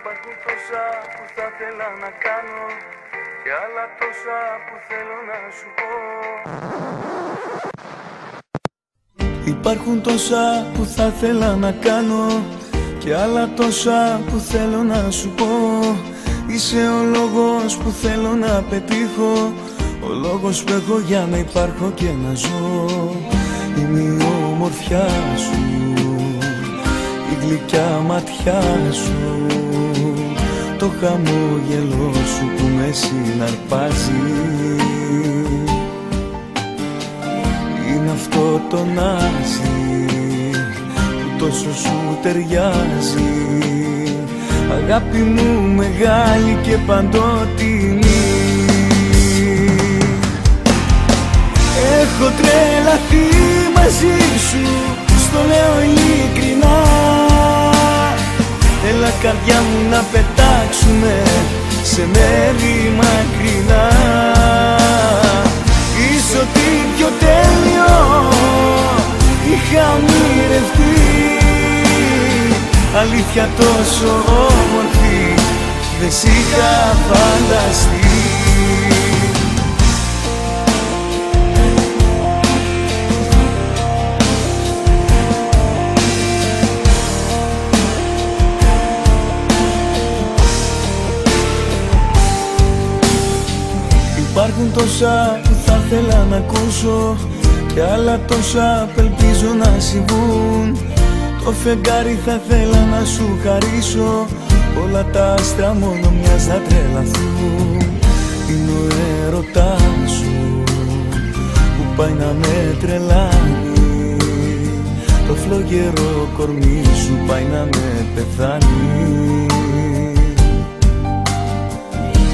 Υπάρχουν τόσα που θα ήθελα να κάνω και άλλα τόσα που θέλω να σου πω. Υπάρχουν τόσα που θα ήθελα να κάνω και άλλα τόσα που θέλω να σου πω. Είσαι ο λόγος που θέλω να πετύχω, ο λόγος που έχω για να υπάρχω και να ζω. Είμαι η ομορφιά σου, η γλυκιά ματιά σου, το χαμόγελό σου που με συναρπάζει. Είναι αυτό το νάζι που τόσο σου ταιριάζει, αγάπη μου μεγάλη και παντότιμη. Έχω τρελαθεί μαζί σου, στο λέω ειλικρινά. Έλα καρδιά μου να πετάξουμε σε μέρη μακρινά. Είσαι ό,τι πιο τέλειο είχα ονειρευτεί, αλήθεια τόσο όμορφη δεν σ' είχα φανταστεί. Υπάρχουν τόσα που θα ήθελα να ακούσω και άλλα τόσα που ελπίζω να συμβούν. Το φεγγάρι θα ήθελα να σου χαρίσω, όλα τα άστρα μόνο μιας να τρελαθούν. Είναι ο έρωτάς σου που πάει να με τρελάνει, το φλογερό κορμί σου πάει να με πεθάνει.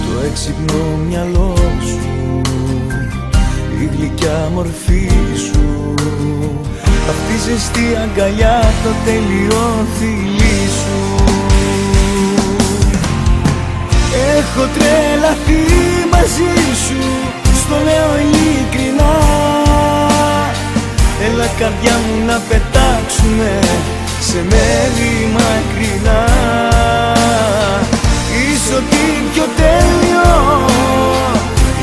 Το έξυπνο μυαλό σου, η γλυκιά μορφή σου, αυτή η ζεστή αγκαλιά, το τέλειο φιλί σου. Έχω τρελαθεί μαζί σου, στο λέω ειλικρινά. Έλα καρδιά μου να πετάξουμε σε μέρη μακρινά. Είσαι ό,τι πιο τέλειο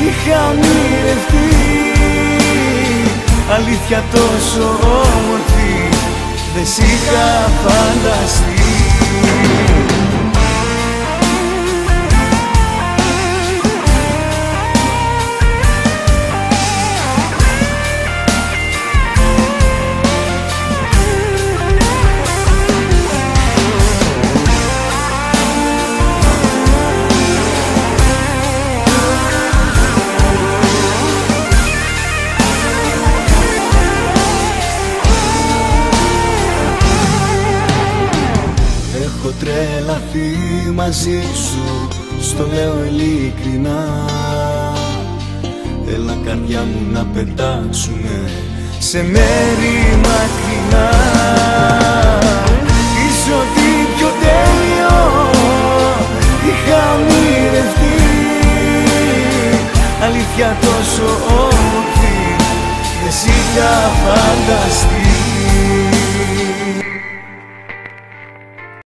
είχα ονειρευτεί, αλήθεια τόσο όμορφη δεν σ' είχα φανταστεί. Έχω τρελαθεί μαζί σου, στο λέω ειλικρινά. Έλα καρδιά μου να πετάξουμε σε μέρη μακρινά. Είσαι ό,τι πιο τέλειο είχα ονειρευτεί, αλήθεια τόσο όμορφη δεν σ' είχα φανταστεί.